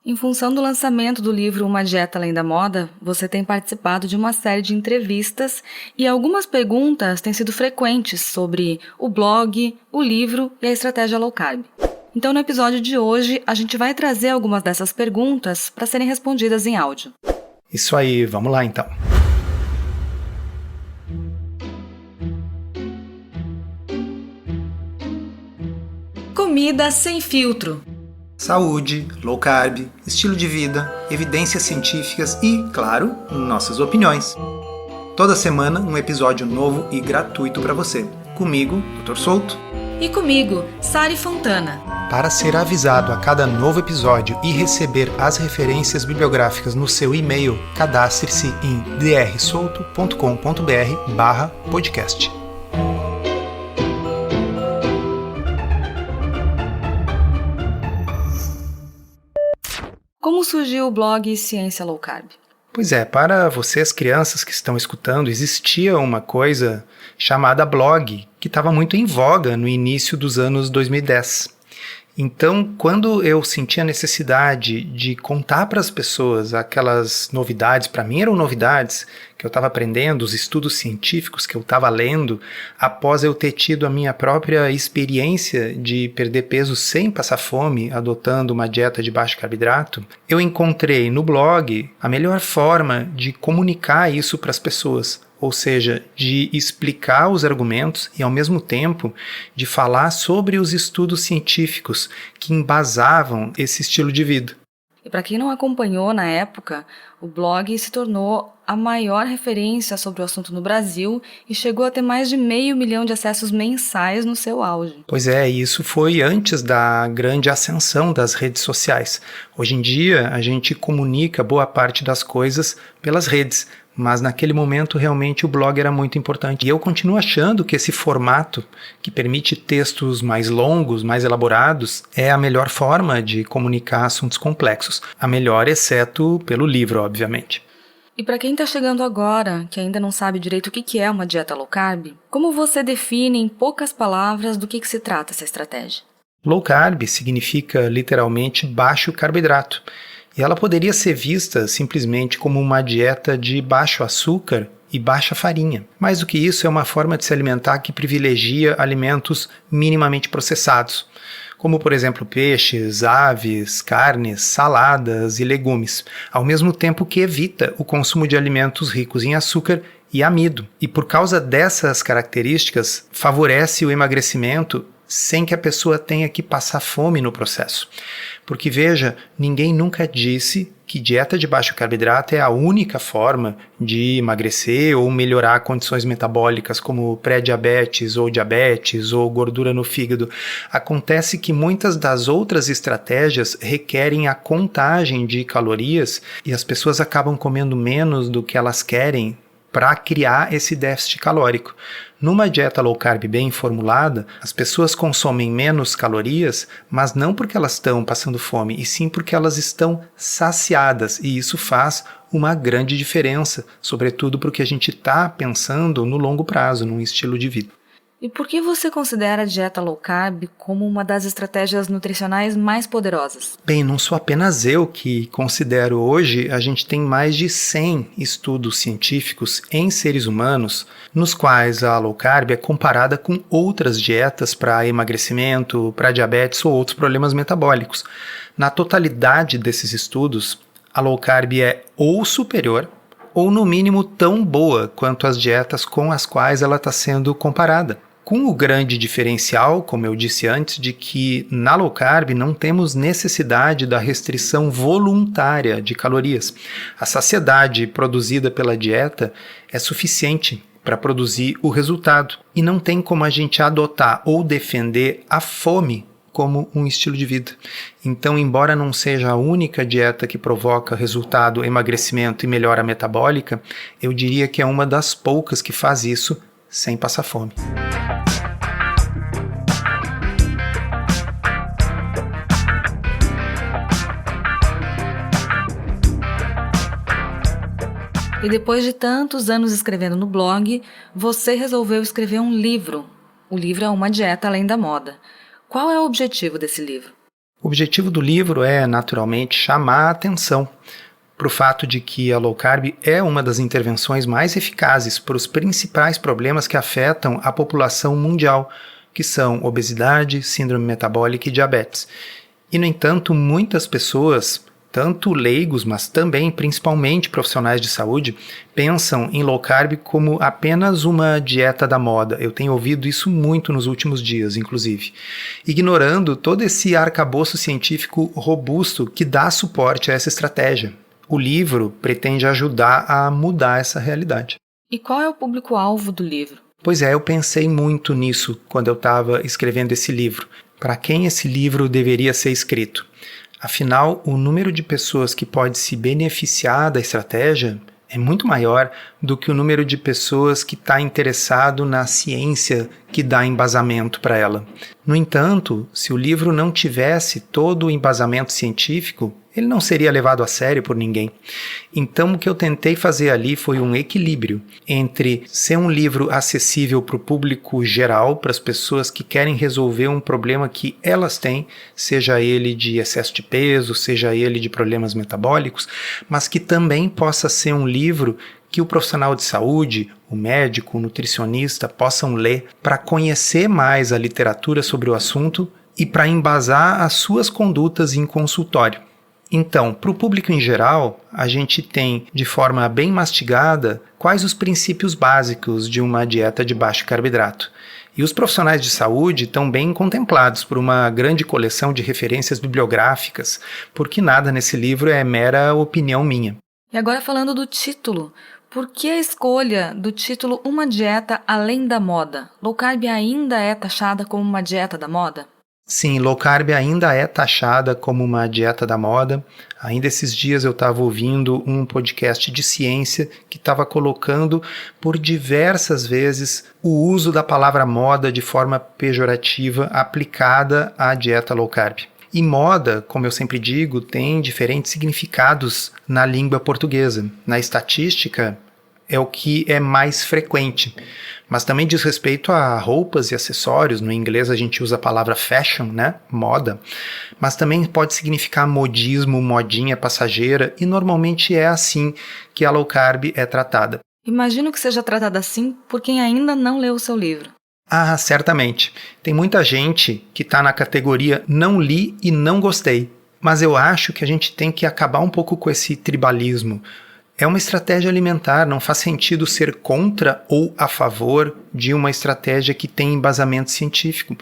Em função do lançamento do livro Uma Dieta Além da Moda, você tem participado de uma série de entrevistas e algumas perguntas têm sido frequentes sobre o blog, o livro e a estratégia low carb. Então, no episódio de hoje, a gente vai trazer algumas dessas perguntas para serem respondidas em áudio. Isso aí, vamos lá então. Comida sem filtro. Saúde, low carb, estilo de vida, evidências científicas e, claro, nossas opiniões. Toda semana um episódio novo e gratuito para você. Comigo, Dr. Souto. E comigo, Sari Fontana. Para ser avisado a cada novo episódio e receber as referências bibliográficas no seu e-mail, cadastre-se em drsolto.com.br/podcast. Como surgiu o blog Ciência Low Carb? Pois é, para vocês crianças que estão escutando, existia uma coisa chamada blog, que estava muito em voga no início dos anos 2010. Então, quando eu senti a necessidade de contar para as pessoas aquelas novidades, para mim eram novidades que eu estava aprendendo, os estudos científicos que eu estava lendo, após eu ter tido a minha própria experiência de perder peso sem passar fome, adotando uma dieta de baixo carboidrato, eu encontrei no blog a melhor forma de comunicar isso para as pessoas. Ou seja, de explicar os argumentos e, ao mesmo tempo, de falar sobre os estudos científicos que embasavam esse estilo de vida. E para quem não acompanhou na época, o blog se tornou a maior referência sobre o assunto no Brasil e chegou a ter mais de 500 mil de acessos mensais no seu auge. Pois é, isso foi antes da grande ascensão das redes sociais. Hoje em dia, a gente comunica boa parte das coisas pelas redes, mas naquele momento realmente o blog era muito importante. E eu continuo achando que esse formato, que permite textos mais longos, mais elaborados, é a melhor forma de comunicar assuntos complexos. A melhor, exceto pelo livro, obviamente. E para quem está chegando agora, que ainda não sabe direito o que é uma dieta low carb, como você define em poucas palavras do que se trata essa estratégia? Low carb significa literalmente baixo carboidrato. E ela poderia ser vista simplesmente como uma dieta de baixo açúcar e baixa farinha. Mais do que isso, é uma forma de se alimentar que privilegia alimentos minimamente processados, como por exemplo peixes, aves, carnes, saladas e legumes, ao mesmo tempo que evita o consumo de alimentos ricos em açúcar e amido. E por causa dessas características, favorece o emagrecimento sem que a pessoa tenha que passar fome no processo. Porque veja, ninguém nunca disse que dieta de baixo carboidrato é a única forma de emagrecer ou melhorar condições metabólicas como pré-diabetes ou diabetes ou gordura no fígado. Acontece que muitas das outras estratégias requerem a contagem de calorias e as pessoas acabam comendo menos do que elas querem para criar esse déficit calórico. Numa dieta low carb bem formulada, as pessoas consomem menos calorias, mas não porque elas estão passando fome, e sim porque elas estão saciadas, e isso faz uma grande diferença, sobretudo porque a gente está pensando no longo prazo, num estilo de vida. E por que você considera a dieta low carb como uma das estratégias nutricionais mais poderosas? Bem, não sou apenas eu que considero. Hoje, a gente tem mais de 100 estudos científicos em seres humanos, nos quais a low carb é comparada com outras dietas para emagrecimento, para diabetes ou outros problemas metabólicos. Na totalidade desses estudos, a low carb é ou superior, ou no mínimo tão boa quanto as dietas com as quais ela está sendo comparada. Com o grande diferencial, como eu disse antes, de que na low carb não temos necessidade da restrição voluntária de calorias. A saciedade produzida pela dieta é suficiente para produzir o resultado. E não tem como a gente adotar ou defender a fome como um estilo de vida. Então, embora não seja a única dieta que provoca resultado, emagrecimento e melhora metabólica, eu diria que é uma das poucas que faz isso sem passar fome. E depois de tantos anos escrevendo no blog, você resolveu escrever um livro. O livro é Uma Dieta Além da Moda. Qual é o objetivo desse livro? O objetivo do livro é, naturalmente, chamar a atenção para o fato de que a low carb é uma das intervenções mais eficazes para os principais problemas que afetam a população mundial, que são obesidade, síndrome metabólica e diabetes. E, no entanto, muitas pessoas, tanto leigos, mas também principalmente profissionais de saúde, pensam em low carb como apenas uma dieta da moda. Eu tenho ouvido isso muito nos últimos dias, inclusive, ignorando todo esse arcabouço científico robusto que dá suporte a essa estratégia. O livro pretende ajudar a mudar essa realidade. E qual é o público-alvo do livro? Pois é, eu pensei muito nisso quando eu estava escrevendo esse livro. Para quem esse livro deveria ser escrito? Afinal, o número de pessoas que pode se beneficiar da estratégia é muito maior do que o número de pessoas que está interessado na ciência que dá embasamento para ela. No entanto, se o livro não tivesse todo o embasamento científico, ele não seria levado a sério por ninguém. Então, o que eu tentei fazer ali foi um equilíbrio entre ser um livro acessível para o público geral, para as pessoas que querem resolver um problema que elas têm, seja ele de excesso de peso, seja ele de problemas metabólicos, mas que também possa ser um livro que o profissional de saúde, o médico, o nutricionista possam ler para conhecer mais a literatura sobre o assunto e para embasar as suas condutas em consultório. Então, para o público em geral, a gente tem, de forma bem mastigada, quais os princípios básicos de uma dieta de baixo carboidrato. E os profissionais de saúde estão bem contemplados por uma grande coleção de referências bibliográficas, porque nada nesse livro é mera opinião minha. E agora falando do título, por que a escolha do título Uma Dieta Além da Moda? Low carb ainda é taxada como uma dieta da moda? Sim, low carb ainda é taxada como uma dieta da moda. Ainda esses dias eu estava ouvindo um podcast de ciência que estava colocando por diversas vezes o uso da palavra moda de forma pejorativa aplicada à dieta low carb. E moda, como eu sempre digo, tem diferentes significados na língua portuguesa. Na estatística, é o que é mais frequente, mas também diz respeito a roupas e acessórios. No inglês a gente usa a palavra fashion, né? Moda, mas também pode significar modismo, modinha passageira, e normalmente é assim que a low carb é tratada. Imagino que seja tratada assim por quem ainda não leu o seu livro. Ah, certamente. Tem muita gente que está na categoria não li e não gostei, mas eu acho que a gente tem que acabar um pouco com esse tribalismo. É uma estratégia alimentar, não faz sentido ser contra ou a favor de uma estratégia que tem embasamento científico.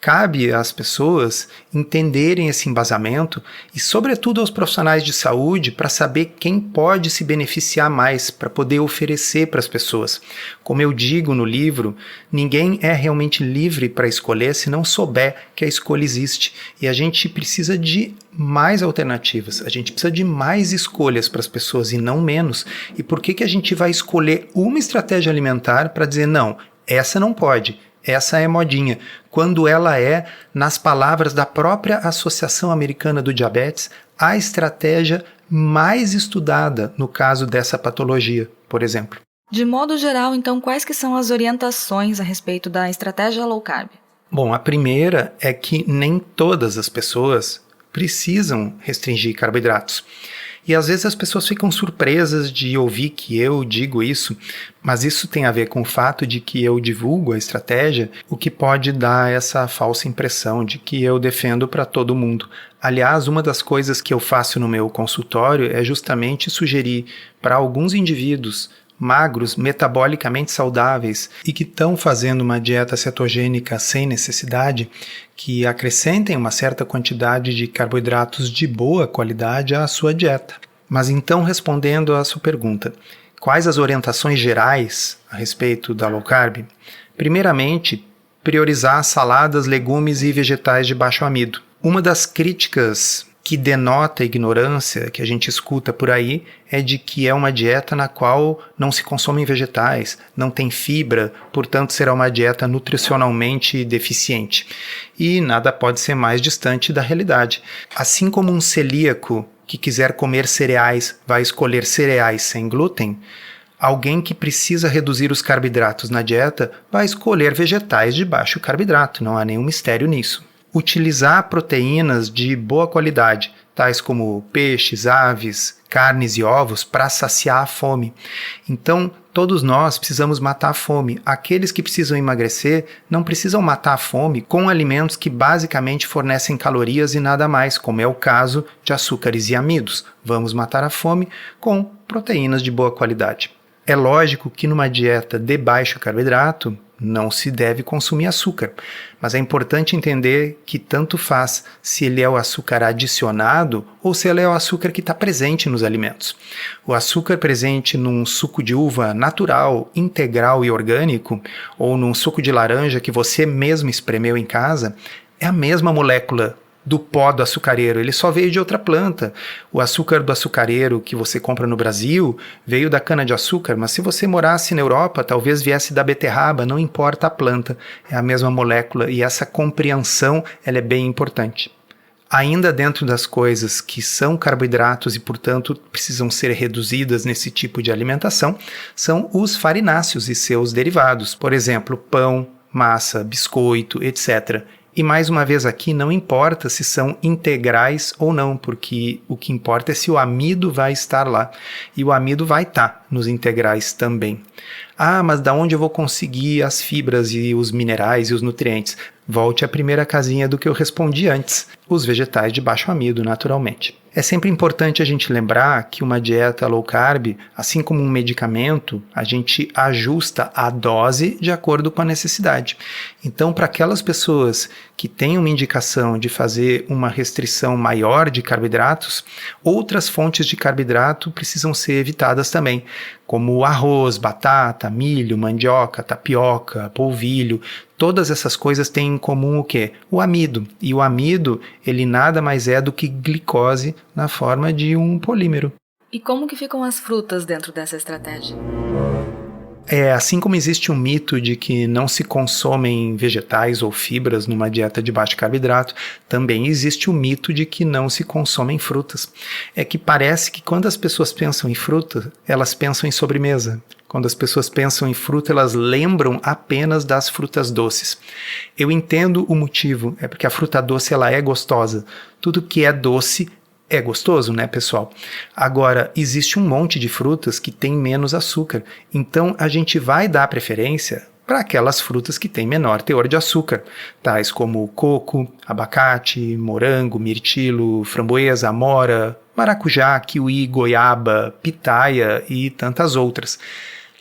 Cabe às pessoas entenderem esse embasamento e, sobretudo, aos profissionais de saúde para saber quem pode se beneficiar mais, para poder oferecer para as pessoas. Como eu digo no livro, ninguém é realmente livre para escolher se não souber que a escolha existe. E a gente precisa de mais alternativas, a gente precisa de mais escolhas para as pessoas e não menos. E por que a gente vai escolher uma estratégia alimentar para dizer não, essa não pode, essa é modinha, quando ela é, nas palavras da própria Associação Americana do Diabetes, a estratégia mais estudada no caso dessa patologia, por exemplo. De modo geral, então, quais que são as orientações a respeito da estratégia low carb? Bom, a primeira é que nem todas as pessoas precisam restringir carboidratos. E às vezes as pessoas ficam surpresas de ouvir que eu digo isso, mas isso tem a ver com o fato de que eu divulgo a estratégia, o que pode dar essa falsa impressão de que eu defendo para todo mundo. Aliás, uma das coisas que eu faço no meu consultório é justamente sugerir para alguns indivíduos magros, metabolicamente saudáveis e que estão fazendo uma dieta cetogênica sem necessidade, que acrescentem uma certa quantidade de carboidratos de boa qualidade à sua dieta. Mas então, respondendo à sua pergunta, quais as orientações gerais a respeito da low carb? Primeiramente, priorizar saladas, legumes e vegetais de baixo amido. Uma das críticas que denota a ignorância que a gente escuta por aí é de que é uma dieta na qual não se consomem vegetais, não tem fibra, portanto será uma dieta nutricionalmente deficiente. E nada pode ser mais distante da realidade. Assim como um celíaco que quiser comer cereais vai escolher cereais sem glúten, alguém que precisa reduzir os carboidratos na dieta vai escolher vegetais de baixo carboidrato, não há nenhum mistério nisso. utilizar proteínas de boa qualidade, tais como peixes, aves, carnes e ovos, para saciar a fome. Então, todos nós precisamos matar a fome. Aqueles que precisam emagrecer não precisam matar a fome com alimentos que basicamente fornecem calorias e nada mais, como é o caso de açúcares e amidos. Vamos matar a fome com proteínas de boa qualidade. É lógico que numa dieta de baixo carboidrato não se deve consumir açúcar, mas é importante entender que tanto faz se ele é o açúcar adicionado ou se ele é o açúcar que está presente nos alimentos. O açúcar presente num suco de uva natural, integral e orgânico, ou num suco de laranja que você mesmo espremeu em casa, é a mesma molécula do pó do açucareiro, ele só veio de outra planta. O açúcar do açucareiro que você compra no Brasil veio da cana-de-açúcar, mas se você morasse na Europa, talvez viesse da beterraba, não importa a planta, é a mesma molécula e essa compreensão ela é bem importante. Ainda dentro das coisas que são carboidratos e, portanto, precisam ser reduzidas nesse tipo de alimentação, são os farináceos e seus derivados, por exemplo, pão, massa, biscoito, etc. E mais uma vez aqui, não importa se são integrais ou não, porque o que importa é se o amido vai estar lá. E o amido vai estar nos integrais também. Ah, mas da onde eu vou conseguir as fibras e os minerais e os nutrientes? Volte à primeira casinha do que eu respondi antes. Os vegetais de baixo amido, naturalmente. É sempre importante a gente lembrar que uma dieta low carb, assim como um medicamento, a gente ajusta a dose de acordo com a necessidade. Então, para aquelas pessoas que têm uma indicação de fazer uma restrição maior de carboidratos, outras fontes de carboidrato precisam ser evitadas também, como arroz, batata, milho, mandioca, tapioca, polvilho. Todas essas coisas têm em comum o quê? O amido. E o amido, ele nada mais é do que glicose na forma de um polímero. E como que ficam as frutas dentro dessa estratégia? Assim como existe um mito de que não se consomem vegetais ou fibras numa dieta de baixo carboidrato, também existe o mito de que não se consomem frutas. É que parece que quando as pessoas pensam em fruta, elas pensam em sobremesa. Quando as pessoas pensam em fruta, elas lembram apenas das frutas doces. Eu entendo o motivo, é porque a fruta doce ela é gostosa. Tudo que é doce é gostoso, né, pessoal? Agora, existe um monte de frutas que têm menos açúcar, então a gente vai dar preferência para aquelas frutas que têm menor teor de açúcar, tais como coco, abacate, morango, mirtilo, framboesa, amora, maracujá, kiwi, goiaba, pitaia e tantas outras.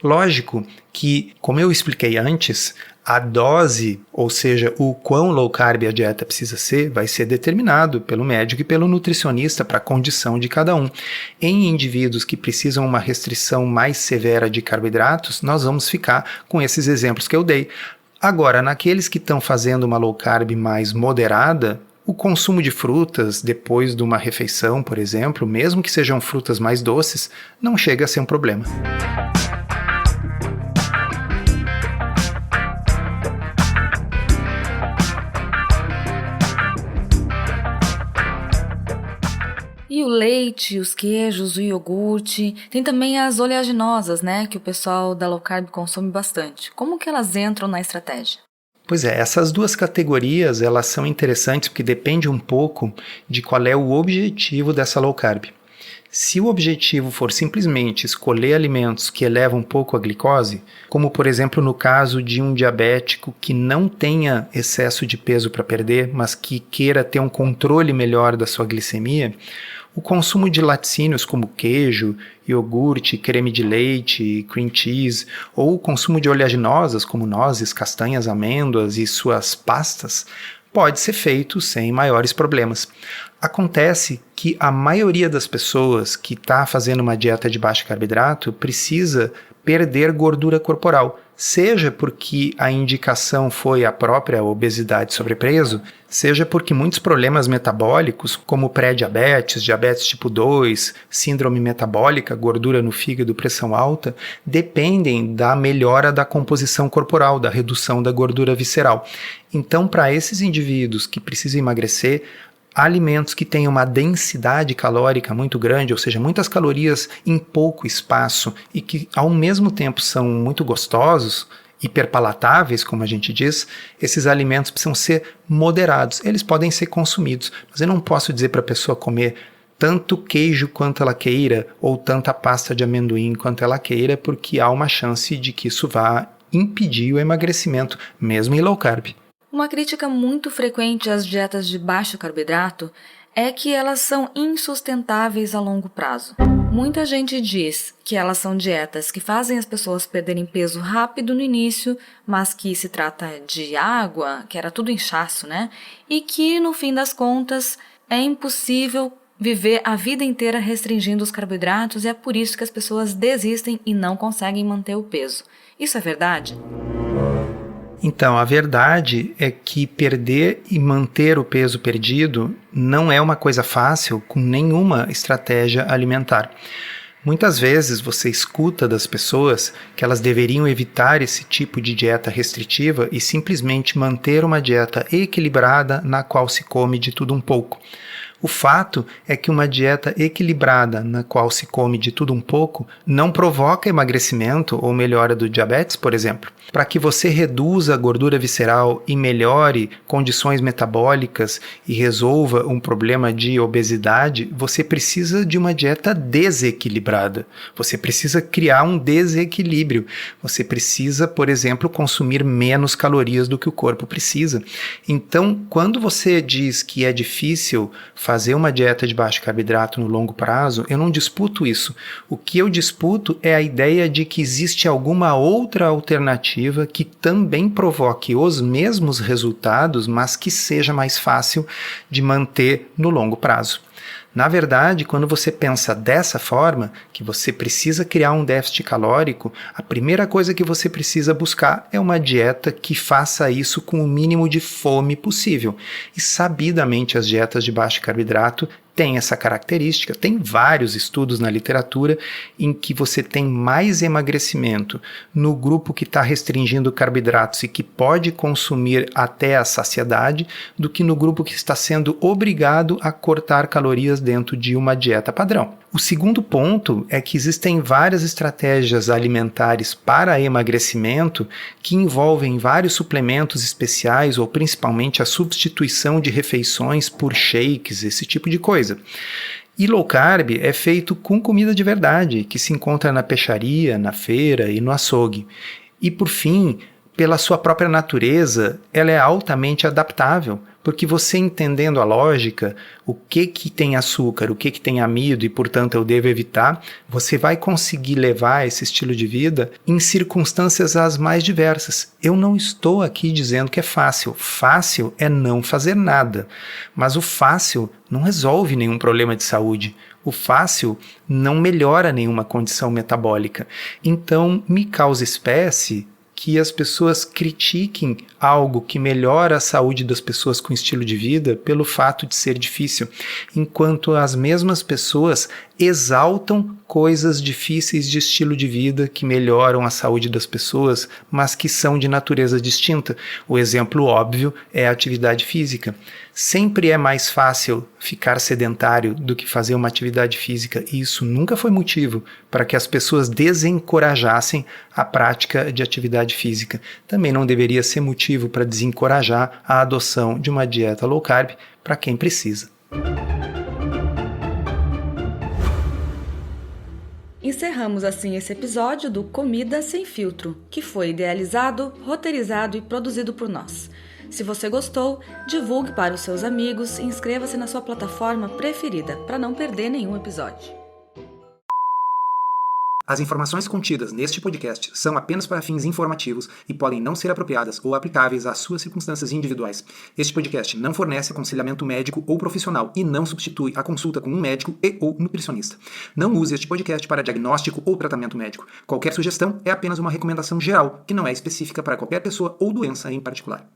Lógico que, como eu expliquei antes, a dose, ou seja, o quão low carb a dieta precisa ser, vai ser determinado pelo médico e pelo nutricionista para a condição de cada um. Em indivíduos que precisam uma restrição mais severa de carboidratos, nós vamos ficar com esses exemplos que eu dei. Agora, naqueles que estão fazendo uma low carb mais moderada, o consumo de frutas depois de uma refeição, por exemplo, mesmo que sejam frutas mais doces, não chega a ser um problema. E o leite, os queijos, o iogurte, tem também as oleaginosas, né, que o pessoal da low carb consome bastante. Como que elas entram na estratégia? Pois é, essas duas categorias elas são interessantes porque depende um pouco de qual é o objetivo dessa low carb. Se o objetivo for simplesmente escolher alimentos que elevam um pouco a glicose, como por exemplo no caso de um diabético que não tenha excesso de peso para perder, mas que queira ter um controle melhor da sua glicemia, o consumo de laticínios como queijo, iogurte, creme de leite, cream cheese, ou o consumo de oleaginosas como nozes, castanhas, amêndoas e suas pastas, pode ser feito sem maiores problemas. Acontece que a maioria das pessoas que está fazendo uma dieta de baixo carboidrato precisa perder gordura corporal, seja porque a indicação foi a própria obesidade e sobrepeso, seja porque muitos problemas metabólicos, como pré-diabetes, diabetes tipo 2, síndrome metabólica, gordura no fígado, pressão alta, dependem da melhora da composição corporal, da redução da gordura visceral. Então, para esses indivíduos que precisam emagrecer, alimentos que têm uma densidade calórica muito grande, ou seja, muitas calorias em pouco espaço e que ao mesmo tempo são muito gostosos, hiperpalatáveis, como a gente diz, esses alimentos precisam ser moderados. Eles podem ser consumidos, mas eu não posso dizer para a pessoa comer tanto queijo quanto ela queira, ou tanta pasta de amendoim quanto ela queira, porque há uma chance de que isso vá impedir o emagrecimento, mesmo em low carb. Uma crítica muito frequente às dietas de baixo carboidrato é que elas são insustentáveis a longo prazo. Muita gente diz que elas são dietas que fazem as pessoas perderem peso rápido no início, mas que se trata de água, que era tudo inchaço, né? E que, no fim das contas, é impossível viver a vida inteira restringindo os carboidratos e é por isso que as pessoas desistem e não conseguem manter o peso. Isso é verdade? Então, a verdade é que perder e manter o peso perdido não é uma coisa fácil com nenhuma estratégia alimentar. Muitas vezes você escuta das pessoas que elas deveriam evitar esse tipo de dieta restritiva e simplesmente manter uma dieta equilibrada na qual se come de tudo um pouco. O fato é que uma dieta equilibrada, na qual se come de tudo um pouco, não provoca emagrecimento ou melhora do diabetes, por exemplo. Para que você reduza a gordura visceral e melhore condições metabólicas e resolva um problema de obesidade, você precisa de uma dieta desequilibrada. Você precisa criar um desequilíbrio. Você precisa, por exemplo, consumir menos calorias do que o corpo precisa. Então, quando você diz que é difícil fazer uma dieta de baixo carboidrato no longo prazo, eu não disputo isso. O que eu disputo é a ideia de que existe alguma outra alternativa que também provoque os mesmos resultados, mas que seja mais fácil de manter no longo prazo. Na verdade, quando você pensa dessa forma, que você precisa criar um déficit calórico, a primeira coisa que você precisa buscar é uma dieta que faça isso com o mínimo de fome possível. E sabidamente as dietas de baixo carboidrato têm essa característica. Tem vários estudos na literatura em que você tem mais emagrecimento no grupo que está restringindo carboidratos e que pode consumir até a saciedade do que no grupo que está sendo obrigado a cortar calorias dentro de uma dieta padrão. O segundo ponto é que existem várias estratégias alimentares para emagrecimento que envolvem vários suplementos especiais ou principalmente a substituição de refeições por shakes, esse tipo de coisa. E low carb é feito com comida de verdade, que se encontra na peixaria, na feira e no açougue. E por fim, pela sua própria natureza, ela é altamente adaptável, porque você entendendo a lógica, o que tem açúcar, o que tem amido e, portanto, eu devo evitar, você vai conseguir levar esse estilo de vida em circunstâncias as mais diversas. Eu não estou aqui dizendo que é fácil. Fácil é não fazer nada, mas o fácil não resolve nenhum problema de saúde. O fácil não melhora nenhuma condição metabólica. Então, me causa espécie que as pessoas critiquem algo que melhora a saúde das pessoas com estilo de vida pelo fato de ser difícil, enquanto as mesmas pessoas exaltam coisas difíceis de estilo de vida que melhoram a saúde das pessoas, mas que são de natureza distinta. O exemplo óbvio é a atividade física. Sempre é mais fácil ficar sedentário do que fazer uma atividade física, e isso nunca foi motivo para que as pessoas desencorajassem a prática de atividade física. Também não deveria ser motivo para desencorajar a adoção de uma dieta low carb para quem precisa. Encerramos assim esse episódio do Comida Sem Filtro, que foi idealizado, roteirizado e produzido por nós. Se você gostou, divulgue para os seus amigos e inscreva-se na sua plataforma preferida para não perder nenhum episódio. As informações contidas neste podcast são apenas para fins informativos e podem não ser apropriadas ou aplicáveis às suas circunstâncias individuais. Este podcast não fornece aconselhamento médico ou profissional e não substitui a consulta com um médico ou nutricionista. Não use este podcast para diagnóstico ou tratamento médico. Qualquer sugestão é apenas uma recomendação geral, que não é específica para qualquer pessoa ou doença em particular.